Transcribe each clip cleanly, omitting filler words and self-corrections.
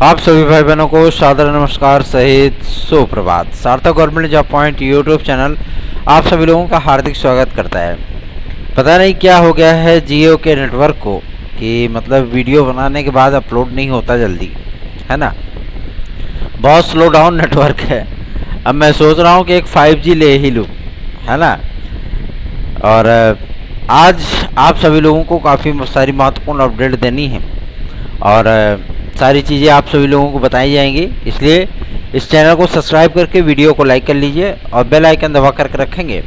आप सभी भाई बहनों को सादर नमस्कार सहित सुप्रभात। सार्थक government job point YouTube channel आप सभी लोगों का हार्दिक स्वागत करता है। पता नहीं क्या हो गया है जियो के नेटवर्क को कि मतलब वीडियो बनाने के बाद अपलोड नहीं होता जल्दी, है ना। बहुत स्लो डाउन नेटवर्क है। अब मैं सोच रहा हूँ कि एक 5G ले ही लूँ, है ना। और आज आप सभी लोगों को काफ़ी सारी महत्वपूर्ण अपडेट देनी है और सारी चीज़ें आप सभी लोगों को बताई जाएंगी, इसलिए इस चैनल को सब्सक्राइब करके वीडियो को लाइक कर लीजिए और बेल आइकन दबा करके रखेंगे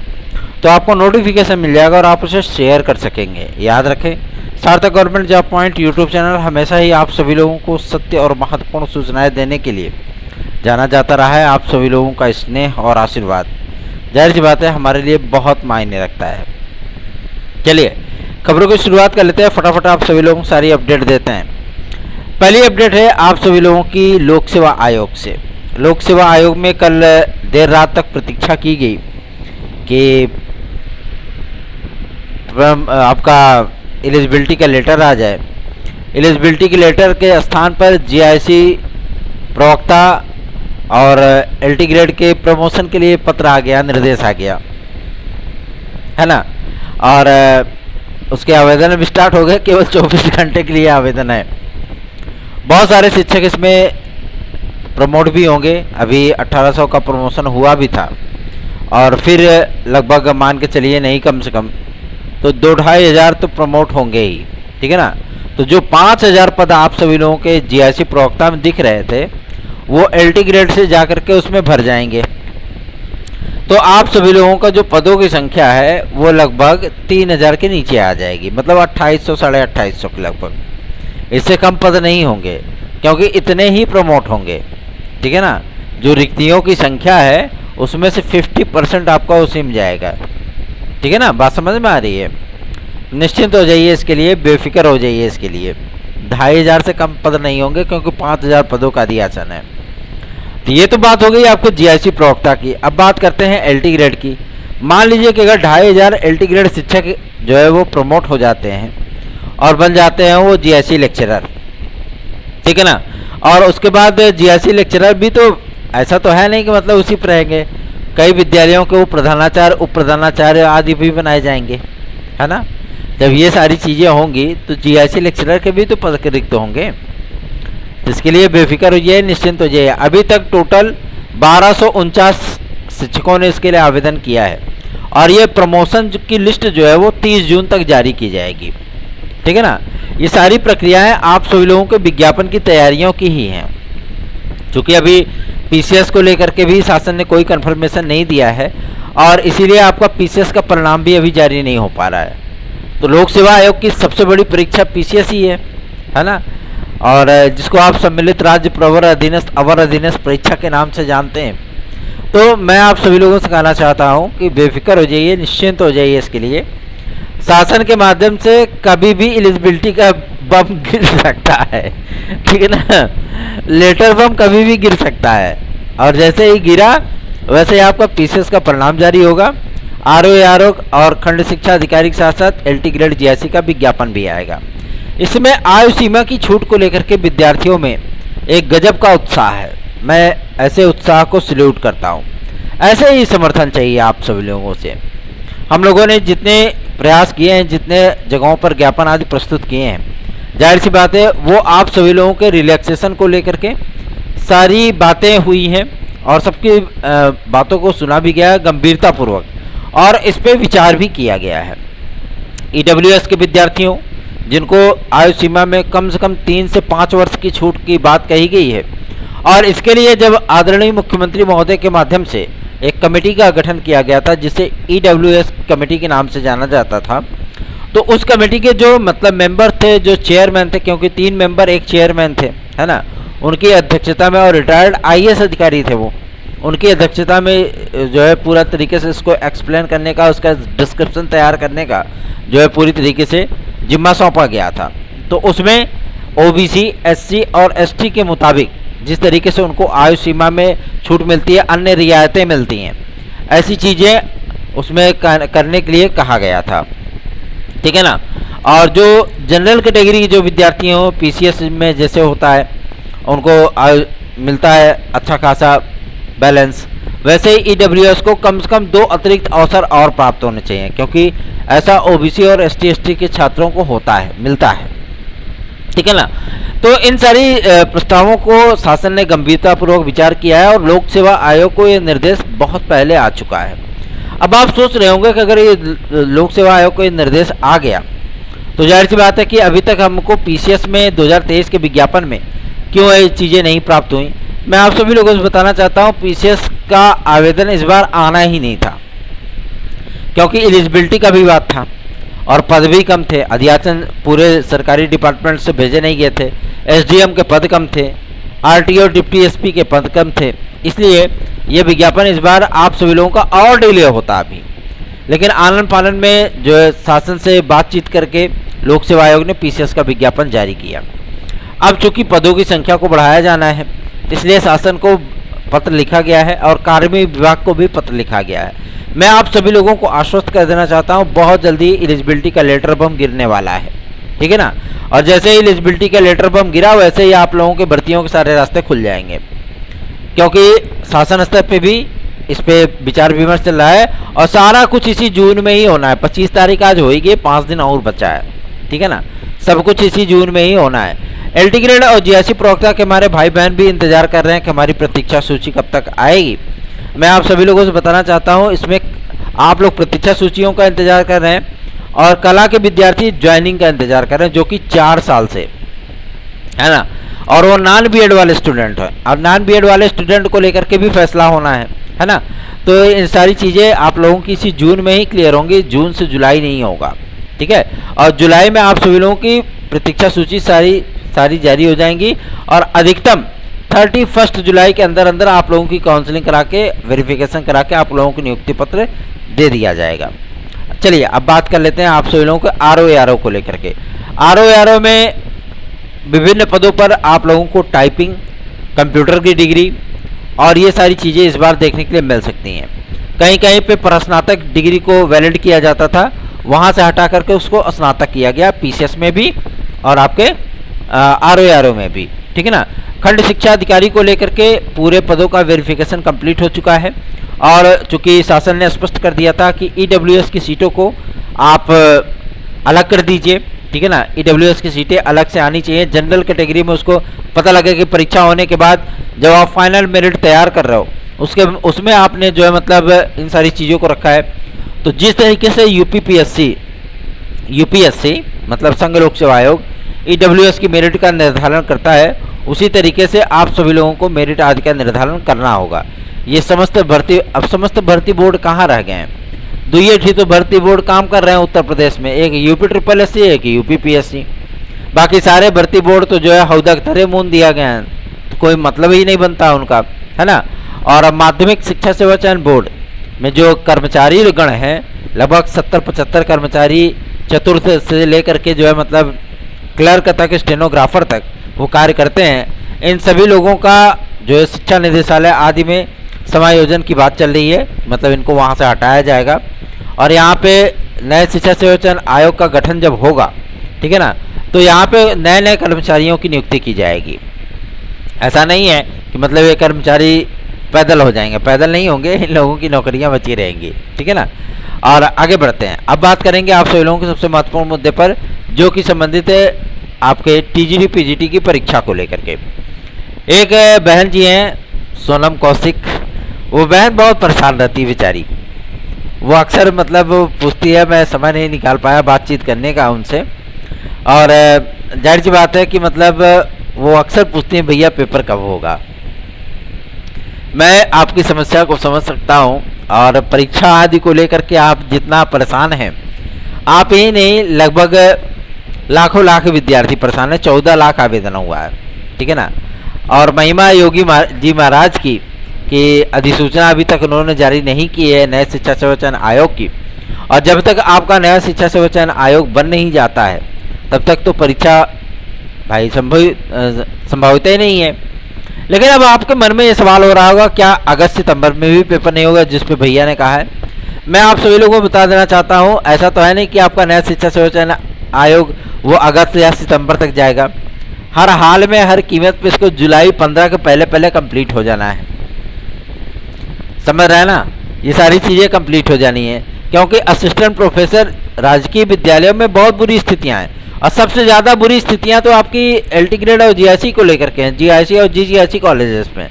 तो आपको नोटिफिकेशन मिल जाएगा और आप उसे शेयर कर सकेंगे। याद रखें, सार्थक government job point YouTube channel हमेशा ही आप सभी लोगों को सत्य और महत्वपूर्ण सूचनाएं देने के लिए जाना जाता रहा है। आप सभी लोगों का स्नेह और आशीर्वाद जाहिर सी बात है हमारे लिए बहुत मायने रखता है। चलिए खबरों की शुरुआत कर लेते हैं, फटाफट आप सभी लोगों को सारी अपडेट देते हैं। पहली अपडेट है आप सभी लोगों की लोक सेवा आयोग से। लोक सेवा आयोग में कल देर रात तक प्रतीक्षा की गई कि आपका एलिजिबिलिटी का लेटर आ जाए। एलिजिबिलिटी के लेटर के स्थान पर जीआईसी प्रवक्ता और एलटी ग्रेड के प्रमोशन के लिए पत्र आ गया, निर्देश आ गया, है ना। और उसके आवेदन भी स्टार्ट हो गए। केवल 24 घंटे के लिए आवेदन है। बहुत सारे शिक्षक इसमें प्रमोट भी होंगे। अभी 1800 का प्रमोशन हुआ भी था और फिर लगभग मान के चलिए नहीं कम से कम तो 2-2.5 हज़ार तो प्रमोट होंगे ही, ठीक है ना। तो जो 5000 पद आप सभी लोगों के जीआईसी प्रवक्ता में दिख रहे थे वो एलटी ग्रेड से जा करके उसमें भर जाएंगे। तो आप सभी लोगों का जो पदों की संख्या है वो लगभग 3000 के नीचे आ जाएगी, मतलब 2800 साढ़े 2800 के लगभग। इससे कम पद नहीं होंगे क्योंकि इतने ही प्रमोट होंगे, ठीक है ना। जो रिक्तियों की संख्या है उसमें से 50% आपका उसी में जाएगा, ठीक है ना। बात समझ में आ रही है। निश्चिंत हो जाइए इसके लिए, बेफिक्र हो जाइए इसके लिए। 2500 से कम पद नहीं होंगे क्योंकि 5000 पदों का अधियाचन है। तो ये तो बात हो गई आपको जीआईसी प्रवक्ता की। अब बात करते हैं एलटी ग्रेड की। मान लीजिए कि अगर 2500 एलटी ग्रेड शिक्षक जो है वो प्रमोट हो जाते हैं और बन जाते हैं वो जीआईसी लेक्चरर, ठीक है ना। और उसके बाद जीआईसी लेक्चरर भी तो ऐसा तो है नहीं कि मतलब उसी पर रहेंगे। कई विद्यालयों के वो प्रधानाचार्य, उप प्रधानाचार्य आदि भी बनाए जाएंगे, है ना। जब ये सारी चीज़ें होंगी तो जीआईसी लेक्चरर के भी तो पद रिक्त होंगे। इसके लिए बेफिक्र हो जाइए, निश्चिंत हो जाइए। अभी तक टोटल 1249 शिक्षकों ने इसके लिए आवेदन किया है और ये प्रमोशन की लिस्ट जो है वो 30 जून तक जारी की जाएगी, ठीक है ना। ये सारी प्रक्रियाएं आप सभी लोगों के विज्ञापन की तैयारियों की ही हैं। क्योंकि अभी पीसीएस को लेकर के भी शासन ने कोई कंफर्मेशन नहीं दिया है और इसीलिए आपका पीसीएस का परिणाम भी अभी जारी नहीं हो पा रहा है। तो लोक सेवा आयोग की सबसे बड़ी परीक्षा पीसीएस ही है ना। और जिसको आप सम्मिलित राज्य प्रवर अधीनस्थ अवर अधीनस्थ परीक्षा के नाम से जानते हैं। तो मैं आप सभी लोगों से कहना चाहता हूँ कि बेफिक्र हो जाइए, निश्चिंत हो जाइए। इसके लिए शासन के माध्यम से कभी भी एलिजिबिलिटी का बम गिर सकता है, ठीक है ना। लेटर बम कभी भी गिर सकता है और जैसे ही गिरा वैसे ही आपका पीसीएस का परिणाम जारी होगा। आरओ और खंड शिक्षा अधिकारी के साथ साथ एलटी ग्रेड जीआईसी का विज्ञापन भी आएगा। इसमें आयु सीमा की छूट को लेकर के विद्यार्थियों में एक गजब का उत्साह है। मैं ऐसे उत्साह को सैल्यूट करता हूँ। ऐसे ही समर्थन चाहिए आप सभी लोगों से। हम लोगों ने जितने प्रयास किए हैं, जितने जगहों पर ज्ञापन आदि प्रस्तुत किए हैं, जाहिर सी बात है वो आप सभी लोगों के रिलैक्सेशन को लेकर के सारी बातें हुई हैं और सबकी बातों को सुना भी गया है गंभीरतापूर्वक और इस पर विचार भी किया गया है। ईडब्ल्यूएस के विद्यार्थियों जिनको आयु सीमा में कम से कम 3 से 5 वर्ष की छूट की बात कही गई है और इसके लिए जब आदरणीय मुख्यमंत्री महोदय के माध्यम से एक कमेटी का गठन किया गया था जिसे ईडब्ल्यूएस कमेटी के नाम से जाना जाता था, तो उस कमेटी के जो मतलब मेंबर थे, जो चेयरमैन थे, क्योंकि 3 मेंबर एक चेयरमैन थे, है ना, उनकी अध्यक्षता में, और रिटायर्ड आईएएस अधिकारी थे वो, उनकी अध्यक्षता में जो है पूरा तरीके से इसको एक्सप्लेन करने का, उसका डिस्क्रिप्शन तैयार करने का जो है पूरी तरीके से जिम्मा सौंपा गया था। तो उसमें ओबीसी, एससी और एसटी के मुताबिक जिस तरीके से उनको आयु सीमा में छूट मिलती है, अन्य रियायतें मिलती हैं, ऐसी चीज़ें उसमें करने के लिए कहा गया था, ठीक है ना। और जो जनरल कैटेगरी के जो विद्यार्थी हो पीसीएस में जैसे होता है उनको मिलता है अच्छा खासा बैलेंस, वैसे ही EWS को कम से कम 2 अतिरिक्त अवसर और प्राप्त होने चाहिए, क्योंकि ऐसा OBC और ST/ST के छात्रों को होता है, मिलता है। ठीक है ना। तो इन सारी प्रस्तावों को शासन ने गंभीरतापूर्वक विचार किया है और लोक सेवा आयोग को ये निर्देश बहुत पहले आ चुका है। अब आप सोच रहे होंगे कि अगर ये लोक सेवा आयोग को ये निर्देश आ गया तो जाहिर सी बात है कि अभी तक हमको PCS में 2023 के विज्ञापन में क्यों ये चीज़ें नहीं प्राप्त हुई। मैं आप सभी लोगों से बताना चाहता हूँ PCS का आवेदन इस बार आना ही नहीं था, क्योंकि एलिजिबिलिटी का भी बात था और पद भी कम थे। अध्याचन पूरे सरकारी डिपार्टमेंट से भेजे नहीं गए थे, SDM के पद कम थे, RTO डिप्टी SP के पद कम थे, इसलिए ये विज्ञापन इस बार आप सभी लोगों का और डिले होता अभी। लेकिन आनन फानन में जो है शासन से बातचीत करके लोक सेवा आयोग ने PCS का विज्ञापन जारी किया। अब चूंकि पदों की संख्या को बढ़ाया जाना है, इसलिए शासन को पत्र लिखा गया है और कार्मिक विभाग को भी पत्र लिखा गया है। मैं आप सभी लोगों को आश्वस्त कर देना चाहता हूं, बहुत जल्दी एलिजिबिलिटी का लेटर बम गिरने वाला है। ठीक है ना। और जैसे ही एलिजिबिलिटी का लेटर बम गिरा वैसे ही आप लोगों के भर्तियों के सारे रास्ते खुल जाएंगे, क्योंकि शासन स्तर पे भी इस पे विचार विमर्श चल रहा है और सारा कुछ इसी जून में ही होना है। 25 तारीख आज होगी, 5 दिन और बचा है। ठीक है ना। सब कुछ इसी जून में ही होना है। LT ग्रेड और GIC प्रवक्ता के हमारे भाई बहन भी इंतजार कर रहे हैं कि हमारी प्रतीक्षा सूची कब तक आएगी। मैं आप सभी लोगों से बताना चाहता हूं, इसमें आप लोग प्रतीक्षा सूचियों का इंतजार कर रहे हैं और कला के विद्यार्थी ज्वाइनिंग का इंतजार कर रहे हैं, जो कि 4 साल से है ना। और वो नॉन BEd वाले स्टूडेंट हैं, और नॉन BEd वाले स्टूडेंट को लेकर के भी फैसला होना है ना। तो इन सारी चीज़ें आप लोगों की इसी जून में ही क्लियर होंगी, जून से जुलाई नहीं होगा। ठीक है। और जुलाई में आप सभी लोगों की प्रतीक्षा सूची सारी जारी हो जाएंगी और अधिकतम 31 जुलाई के अंदर अंदर आप लोगों की काउंसलिंग करा के वेरिफिकेशन करा के आप लोगों को नियुक्ति पत्र दे दिया जाएगा। चलिए अब बात कर लेते हैं आप सभी लोगों को RO को लेकर के। RO में विभिन्न पदों पर आप लोगों को टाइपिंग, कंप्यूटर की डिग्री और ये सारी चीज़ें इस बार देखने के लिए मिल सकती हैं। कहीं कहीं पे स्नातक डिग्री को वैलिड किया जाता था, वहाँ से हटा करके उसको स्नातक किया गया, PCS में भी और आपके RO में भी। ठीक है ना। खंड शिक्षा अधिकारी को लेकर के पूरे पदों का वेरिफिकेशन कंप्लीट हो चुका है और चूंकि शासन ने स्पष्ट कर दिया था कि EWS की सीटों को आप अलग कर दीजिए। ठीक है ना। EWS की सीटें अलग से आनी चाहिए। जनरल कैटेगरी में उसको पता लगे कि परीक्षा होने के बाद जब आप फाइनल मेरिट तैयार कर रहे हो उसमें आपने जो है मतलब इन सारी चीज़ों को रखा है। तो जिस तरीके से UPSC मतलब संघ लोक सेवा आयोग EWS की मेरिट का निर्धारण करता है, उसी तरीके से आप सभी लोगों को मेरिट आदि का निर्धारण करना होगा। ये समस्त भर्ती बोर्ड कहाँ रह गए हैं? 2 तो भर्ती बोर्ड काम कर रहे हैं उत्तर प्रदेश में, एक UPSSC एक UPPSC। बाकी सारे भर्ती बोर्ड तो जो है हौदा धरे मून दिया गया है, तो कोई मतलब ही नहीं बनता उनका, है ना। और माध्यमिक शिक्षा सेवा चयन बोर्ड में जो कर्मचारी गण हैं, लगभग 70-75 कर्मचारी चतुर्थ से लेकर के जो है मतलब क्लर्क तक, स्टेनोग्राफर तक वो कार्य करते हैं। इन सभी लोगों का जो है शिक्षा निदेशालय आदि में समायोजन की बात चल रही है, मतलब इनको वहाँ से हटाया जाएगा और यहाँ पे नए शिक्षा सेवा चयन आयोग का गठन जब होगा, ठीक है ना, तो यहाँ पे नए नए कर्मचारियों की नियुक्ति की जाएगी। ऐसा नहीं है कि मतलब ये कर्मचारी पैदल हो जाएंगे, पैदल नहीं होंगे, इन लोगों की नौकरियाँ बची रहेंगी। ठीक है ना। और आगे बढ़ते हैं, अब बात करेंगे आप सभी लोगों के सबसे महत्वपूर्ण मुद्दे पर, जो कि संबंधित है आपके TGT PGT की परीक्षा को लेकर के। एक बहन जी हैं सोनम कौशिक, वो बहन बहुत परेशान रहती है बेचारी। वो अक्सर मतलब पूछती है, मैं समय नहीं निकाल पाया बातचीत करने का उनसे, और जाहिर सी बात है कि मतलब वो अक्सर पूछती हैं भैया पेपर कब होगा। मैं आपकी समस्या को समझ सकता हूं और परीक्षा आदि को लेकर के आप जितना परेशान हैं, आप ही नहीं लगभग लाखों लाख विद्यार्थी परेशान है। 14 लाख आवेदन हुआ है। ठीक है ना। और महिमा योगी जी महाराज की अधिसूचना अभी तक उन्होंने जारी नहीं की है नए शिक्षा सेवा चयन आयोग की, और जब तक आपका नया शिक्षा सेवा चयन आयोग बन नहीं जाता है तब तक तो परीक्षा भाई संभावित ही नहीं है। लेकिन अब आपके मन में ये सवाल हो रहा होगा, क्या अगस्त सितंबर में भी पेपर नहीं होगा जिस पे भैया ने कहा है? मैं आप सभी लोगों को बता देना चाहता हूँ, ऐसा तो है नहीं कि आपका नया शिक्षा सेवा चयन आयोग वो अगस्त या सितंबर तक जाएगा। हर हाल में हर कीमत पे इसको जुलाई 15 के पहले पहले कंप्लीट हो जाना है। समझ रहे हैं ना, ये सारी चीज़ें कंप्लीट हो जानी है, क्योंकि असिस्टेंट प्रोफेसर राजकीय विद्यालयों में बहुत बुरी स्थितियां हैं। और सबसे ज़्यादा बुरी स्थितियां तो आपकी एलटी ग्रेड और जीआईसी को लेकर के हैं। जीआईसी और जीजीआईसी कॉलेजेस में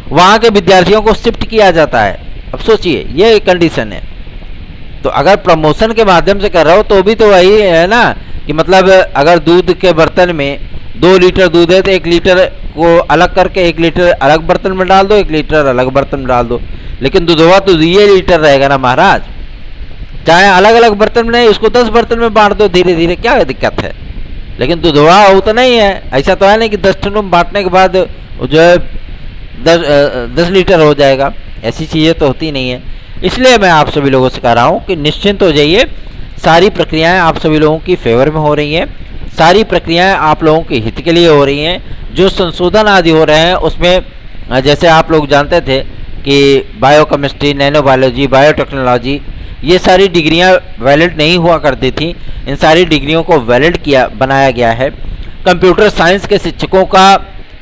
वहाँ के विद्यार्थियों को शिफ्ट किया जाता है। अब सोचिए, ये कंडीशन है। तो अगर प्रमोशन के माध्यम से कर रहे हो तो भी तो वही है ना, कि मतलब अगर दूध के बर्तन में 2 लीटर दूध है तो 1 लीटर को अलग करके 1 लीटर अलग बर्तन में डाल दो, 1 लीटर अलग बर्तन में डाल दो, लेकिन दूधवा तो ये लीटर रहेगा ना महाराज। चाहे अलग अलग बर्तन में नहीं, उसको 10 बर्तन में बांट दो धीरे धीरे, क्या दिक्कत है। लेकिन दूधवा हो तो नहीं है, ऐसा तो है नहीं कि 10 टन में बांटने के बाद जो है 10 लीटर हो जाएगा, ऐसी चीज़ें तो होती नहीं है। इसलिए मैं आप सभी लोगों से कह रहा हूँ कि निश्चिंत हो जाइए, सारी प्रक्रियाएं आप सभी लोगों की फेवर में हो रही हैं, सारी प्रक्रियाएं आप लोगों के हित के लिए हो रही हैं। जो संशोधन आदि हो रहे हैं उसमें जैसे आप लोग जानते थे कि बायोकेमिस्ट्री, नैनो बायोलॉजी, बायोटेक्नोलॉजी, ये सारी डिग्रियां वैलिड नहीं हुआ करती थी, इन सारी डिग्रियों को वैलिड बनाया गया है। कंप्यूटर साइंस के शिक्षकों का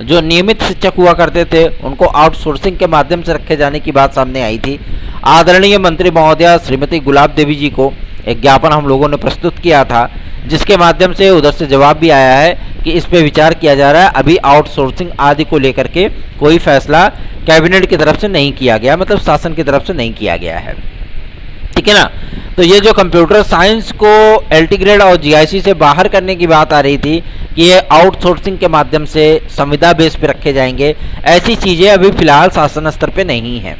जो नियमित शिक्षक हुआ करते थे उनको आउटसोर्सिंग के माध्यम से रखे जाने की बात सामने आई थी। आदरणीय मंत्री महोदया श्रीमती गुलाब देवी जी को एक ज्ञापन हम लोगों ने प्रस्तुत किया था, जिसके माध्यम से उधर से जवाब भी आया है कि इस पे विचार किया जा रहा है। अभी आउटसोर्सिंग आदि को लेकर के कोई फैसला कैबिनेट की तरफ से नहीं किया गया, मतलब शासन की तरफ से नहीं किया गया है, ठीक है ना। तो ये जो कंप्यूटर साइंस को एलटी ग्रेड और जीआईसी से बाहर करने की बात आ रही थी कि ये आउटसोर्सिंग के माध्यम से संविदा बेस पे रखे जाएंगे, ऐसी चीज़ें अभी फिलहाल शासन स्तर पे नहीं है,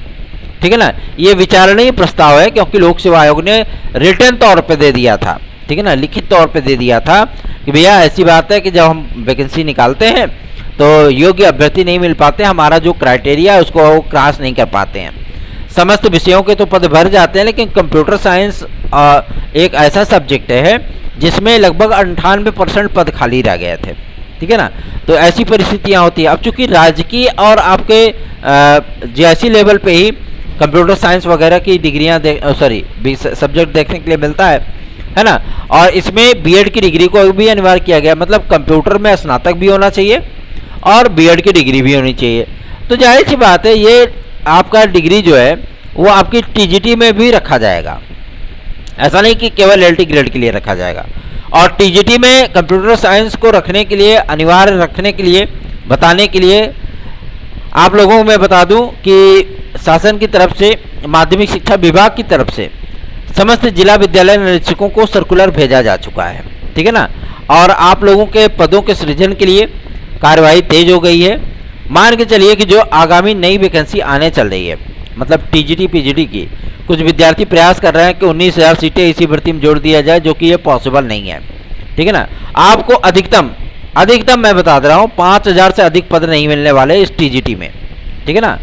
ठीक है ना। ये विचारणीय प्रस्ताव है, क्योंकि लोक सेवा आयोग ने रिटर्न तौर पे दे दिया था, ठीक है ना, लिखित तौर पे दे दिया था कि भैया ऐसी बात है कि जब हम वैकेंसी निकालते हैं तो योग्य अभ्यर्थी नहीं मिल पाते, हमारा जो क्राइटेरिया है उसको क्रॉस नहीं कर पाते हैं। समस्त विषयों के तो पद भर जाते हैं, लेकिन कंप्यूटर साइंस एक ऐसा सब्जेक्ट है जिसमें लगभग 98% पद खाली रह गए थे, ठीक है ना। तो ऐसी परिस्थितियां होती हैं। अब चूंकि राजकीय और आपके जीआईसी लेवल पे ही कंप्यूटर साइंस वगैरह की डिग्रियां सब्जेक्ट देखने के लिए मिलता है ना। और इसमें बीएड की डिग्री को भी अनिवार्य किया गया, मतलब कंप्यूटर में स्नातक भी होना चाहिए और बीएड की डिग्री भी होनी चाहिए। तो जाहिर सी बात है, ये आपका डिग्री जो है वो आपकी टीजीटी में भी रखा जाएगा, ऐसा नहीं कि केवल एलटी ग्रेड के लिए रखा जाएगा। और टीजीटी में कंप्यूटर साइंस को रखने के लिए, अनिवार्य रखने के लिए, बताने के लिए आप लोगों को मैं बता दूं कि शासन की तरफ से, माध्यमिक शिक्षा विभाग की तरफ से समस्त जिला विद्यालय निरीक्षकों को सर्कुलर भेजा जा चुका है, ठीक है ना। और आप लोगों के पदों के सृजन के लिए कार्यवाही तेज हो गई है। मान के चलिए कि जो आगामी नई वैकेंसी आने चल रही है, मतलब टीजीटी पीजीटी की, कुछ विद्यार्थी प्रयास कर रहे हैं कि 19,000 सीटें इसी भर्ती में जोड़ दिया जाए, जो कि ये पॉसिबल नहीं है, ठीक है ना। आपको अधिकतम मैं बता दे रहा हूँ 5,000 से अधिक पद नहीं मिलने वाले इस टीजीटी में, ठीक है ना।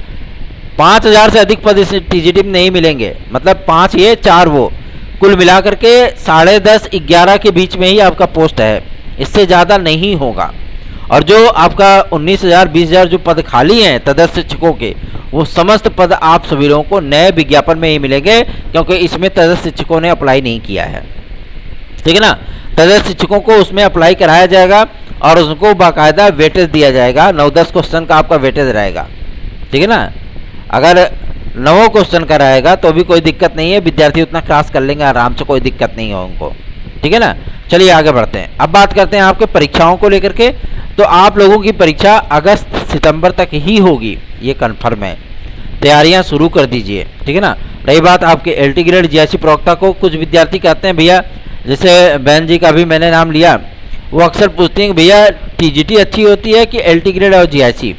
5,000 से अधिक पद इस टीजीटी में नहीं मिलेंगे, मतलब 5 ये 4 वो, कुल मिलाकर के 10.5-11 के बीच में ही आपका पोस्ट है, इससे ज़्यादा नहीं होगा। और जो आपका 19,000 20,000 जो पद खाली हैं तदस्थ शिक्षकों के, वो समस्त पद आप सभी लोगों को नए विज्ञापन में ही मिलेंगे, क्योंकि इसमें तदस्थ शिक्षकों ने अप्लाई नहीं किया है, ठीक है ना। तदस्थ शिक्षकों को उसमें अप्लाई कराया जाएगा और उसको बाकायदा वेटेज दिया जाएगा। 9-10 क्वेश्चन का आपका वेटेज रहेगा, ठीक है ना। अगर 9 क्वेश्चन का रहेगा तो भी कोई दिक्कत नहीं है, विद्यार्थी उतना क्रॉस कर लेंगे आराम से, कोई दिक्कत नहीं है उनको, ठीक है ना। चलिए आगे बढ़ते हैं। अब बात करते हैं आपके परीक्षाओं को लेकर के। तो आप लोगों की परीक्षा अगस्त सितंबर तक ही होगी, ये कन्फर्म है। तैयारियां शुरू कर दीजिए, ठीक है ना। रही बात आपके एलटी ग्रेड जीआईसी प्रवक्ता को, कुछ विद्यार्थी कहते हैं भैया, जैसे बहन जी का भी मैंने नाम लिया, वो अक्सर पूछते हैं कि भैया टीजीटी अच्छी होती है कि एलटी ग्रेड और जीआईसी।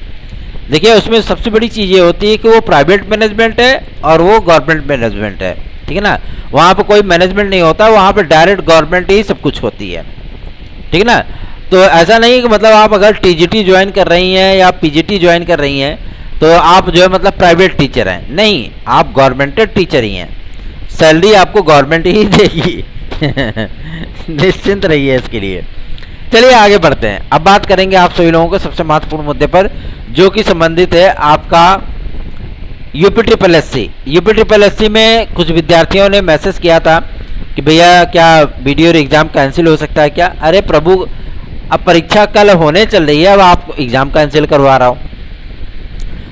देखिए, उसमें सबसे बड़ी चीज़ ये होती है कि वो प्राइवेट मैनेजमेंट है और वो गवर्नमेंट मैनेजमेंट है, ठीक है ना। वहाँ पर कोई मैनेजमेंट नहीं होता, वहाँ पर डायरेक्ट गवर्नमेंट ही सब कुछ होती है, ठीक है ना। तो ऐसा नहीं है कि मतलब आप अगर टीजीटी ज्वाइन कर रही हैं या पीजीटी ज्वाइन कर रही हैं तो आप जो है मतलब प्राइवेट टीचर हैं, नहीं, आप गवर्नमेंटेड टीचर ही हैं, सैलरी आपको गवर्नमेंट ही देगी निश्चिंत रहिए इसके लिए। चलिए आगे बढ़ते हैं। अब बात करेंगे आप सभी लोगों के सबसे महत्वपूर्ण मुद्दे पर, जो कि संबंधित है आपका यूपीट्रिपलएससी। यूपीट्रिपलएससी में कुछ विद्यार्थियों ने मैसेज किया था कि भैया क्या वीडियो एग्जाम कैंसिल हो सकता है क्या। अरे प्रभु, अब परीक्षा कल होने चल रही है, अब आप एग्जाम कैंसिल करवा रहा हो।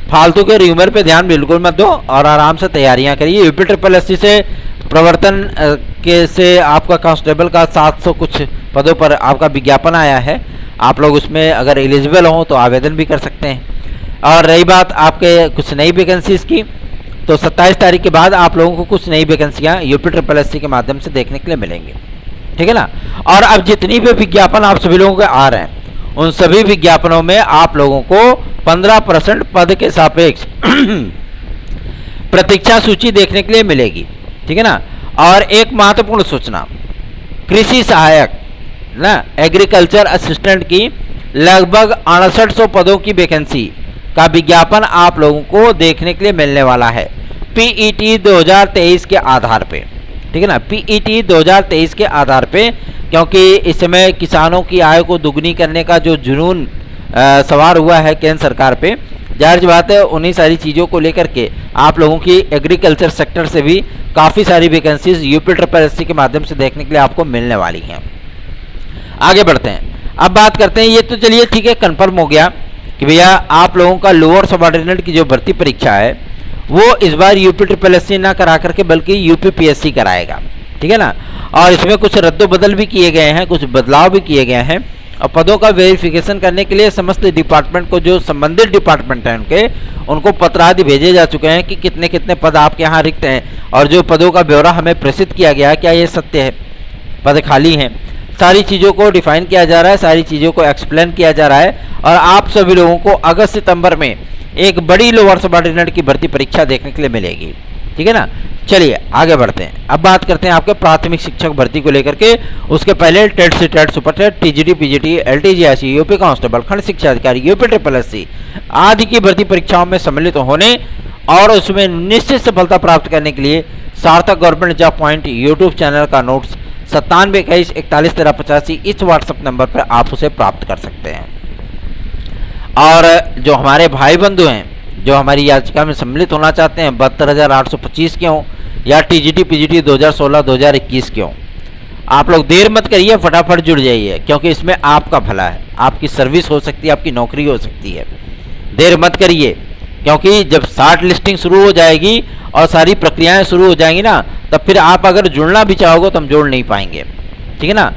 फालतू के र्यूमर पे ध्यान बिल्कुल मत दो और आराम से तैयारियां करिए। यूपी ट्रिपल एससी से प्रवर्तन के से आपका कांस्टेबल का 700 कुछ पदों पर आपका विज्ञापन आया है। आप लोग उसमें अगर एलिजिबल हो तो आवेदन भी कर सकते हैं। और रही बात आपके कुछ नई वैकेंसीज की, तो 27 तारीख के बाद आप लोगों को कुछ नई वैकेंसियाँ यूपी ट्रिपल एससी के माध्यम से देखने के लिए मिलेंगी, ठीक है ना। और अब जितनी भी विज्ञापन आप सभी लोगों के आ रहे हैं, उन सभी विज्ञापनों में आप लोगों को 15% पद के सापेक्ष प्रतीक्षा सूची देखने के लिए मिलेगी, ठीक है ना। और एक महत्वपूर्ण सूचना, कृषि सहायक ना एग्रीकल्चर असिस्टेंट की लगभग 6800 पदों की वैकेंसी का विज्ञापन आप लोगों को देखने के लिए मिलने वाला है पीईटी 2023 के आधार पे, ठीक है ना। पीईटी 2023 के आधार पे, क्योंकि इस समय किसानों की आय को दुगनी करने का जो जुनून सवार हुआ है केंद्र सरकार पे, जाहिर सी बात है उन्हीं सारी चीज़ों को लेकर के आप लोगों की एग्रीकल्चर सेक्टर से भी काफ़ी सारी वैकेंसीज यूपी ट्रिपल एससी के माध्यम से देखने के लिए आपको मिलने वाली हैं। आगे बढ़ते हैं, अब बात करते हैं, ये तो चलिए ठीक है, कन्फर्म हो गया कि भैया आप लोगों का लोअर सबऑर्डिनेट की जो भर्ती परीक्षा है वो इस बार यूपी ट्रिपल एससी ना करा करके बल्कि यूपी पीएससी कराएगा, ठीक है ना। और इसमें कुछ रद्दोबदल भी किए गए हैं, कुछ बदलाव भी किए गए हैं। और पदों का वेरिफिकेशन करने के लिए समस्त डिपार्टमेंट को, जो संबंधित डिपार्टमेंट हैं उनको पत्र आदि भेजे जा चुके हैं कि कितने कितने पद आपके यहाँ रिक्त हैं, और जो पदों का ब्यौरा हमें प्रेषित किया गया है क्या ये सत्य है, पद खाली हैं। सारी चीज़ों को डिफाइन किया जा रहा है, सारी चीज़ों को एक्सप्लेन किया जा रहा है। और आप सभी लोगों को अगस्त सितंबर में एक बड़ी लोअर सबऑर्डिनेट की भर्ती परीक्षा देखने के लिए मिलेगी, ठीक है ना। चलिए आगे बढ़ते हैं, अब बात करते हैं आपके प्राथमिक शिक्षक भर्ती को लेकर के। उसके पहले TET C TET super TET TGT PGT LT GIC UP constable खंड शिक्षा अधिकारी यूपी ट्रिपल एससी आदि की भर्ती परीक्षाओं में सम्मिलित होने और उसमें निश्चित सफलता प्राप्त करने के लिए सार्थक government job point YouTube channel का नोट्स 9721411385 इस व्हाट्सएप नंबर पर आप उसे प्राप्त कर सकते हैं। और जो हमारे भाई बंधु हैं जो हमारी याचिका में सम्मिलित होना चाहते हैं 72,825 के हों या टीजीटी पीजीटी 2016-2021 के हों, आप लोग देर मत करिए, फटाफट जुड़ जाइए, क्योंकि इसमें आपका भला है, आपकी सर्विस हो सकती है, आपकी नौकरी हो सकती है। देर मत करिए, क्योंकि जब शार्ट लिस्टिंग शुरू हो जाएगी और सारी प्रक्रियाएं शुरू हो जाएंगी ना, तब फिर आप अगर जुड़ना भी चाहोगे तो हम जोड़ नहीं पाएंगे, ठीक है ना।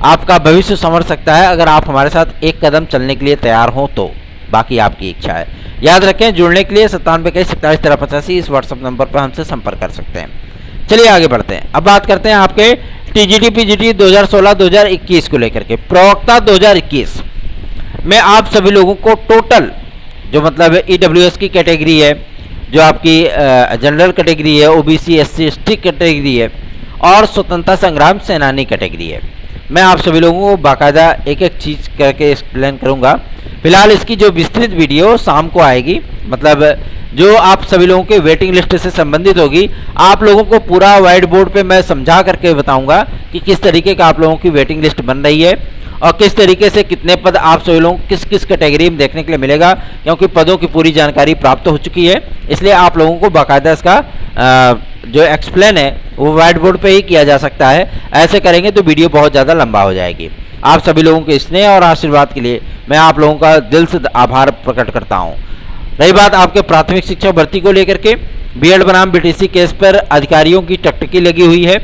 आपका भविष्य संवर सकता है अगर आप हमारे साथ एक कदम चलने के लिए तैयार हो तो, बाकी आपकी इच्छा है। याद रखें, जुड़ने के लिए 9721411385 इस व्हाट्सएप नंबर पर हमसे संपर्क कर सकते हैं। चलिए आगे बढ़ते हैं, अब बात करते हैं आपके टीजीटी पीजीटी 2016-2021 को लेकर के। प्रवक्ता 2021 में आप सभी लोगों को टोटल जो मतलब ईडब्ल्यूएस की कैटेगरी है, जो आपकी जनरल कैटेगरी है, ओबीसी एससी एसटी कैटेगरी है और स्वतंत्रता संग्राम सेनानी कैटेगरी है, मैं आप सभी लोगों को बाकायदा एक एक चीज़ करके एक्सप्लेन करूंगा। फिलहाल इसकी जो विस्तृत वीडियो शाम को आएगी, मतलब जो आप सभी लोगों के वेटिंग लिस्ट से संबंधित होगी, आप लोगों को पूरा व्हाइट बोर्ड पे मैं समझा करके बताऊंगा कि किस तरीके का आप लोगों की वेटिंग लिस्ट बन रही है और किस तरीके से कितने पद आप सभी लोगों को किस किस कैटेगरी में देखने के लिए मिलेगा, क्योंकि पदों की पूरी जानकारी प्राप्त हो चुकी है। इसलिए आप लोगों को बाकायदा इसका जो एक्सप्लेन है वो व्हाइट बोर्ड पे ही किया जा सकता है। ऐसे करेंगे तो वीडियो बहुत ज़्यादा लंबा हो जाएगी। आप सभी लोगों के स्नेह और आशीर्वाद के लिए मैं आप लोगों का दिल से आभार प्रकट करता हूँ। रही बात आपके प्राथमिक शिक्षक भर्ती को लेकर के, बीएड बनाम बीटीसी केस पर अधिकारियों की टकटकी लगी हुई है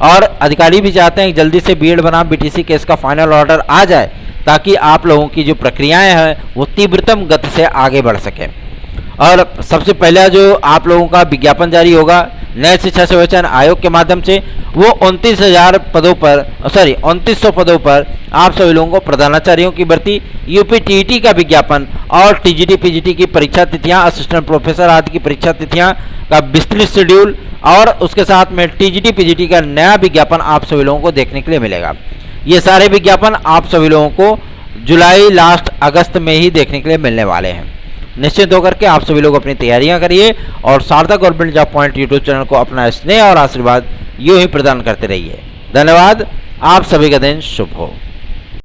और अधिकारी भी चाहते हैं जल्दी से बीएड बनाम बीटीसी केस का फाइनल ऑर्डर आ जाए, ताकि आप लोगों की जो प्रक्रियाएं हैं वो तीव्रतम गति से आगे बढ़ सके। और सबसे पहला जो आप लोगों का विज्ञापन जारी होगा नए शिक्षा संरक्षण आयोग के माध्यम से, वो 29,000 पदों पर 2900 पदों पर आप सभी लोगों को प्रधानाचार्यों की भर्ती, यूपी टीईटी का विज्ञापन और टीजीटी पीजीटी की परीक्षा तिथियां, असिस्टेंट प्रोफेसर आदि की परीक्षा तिथियां का विस्तृत शेड्यूल और उसके साथ में टीजीटी पीजीटी का नया विज्ञापन आप सभी लोगों को देखने के लिए मिलेगा। ये सारे विज्ञापन आप सभी लोगों को जुलाई लास्ट अगस्त में ही देखने के लिए मिलने वाले हैं। निश्चित होकर के आप सभी लोग अपनी तैयारियां करिए और सार्थक government job point YouTube channel को अपना स्नेह और आशीर्वाद यूं ही प्रदान करते रहिए। धन्यवाद। आप सभी का दिन शुभ हो।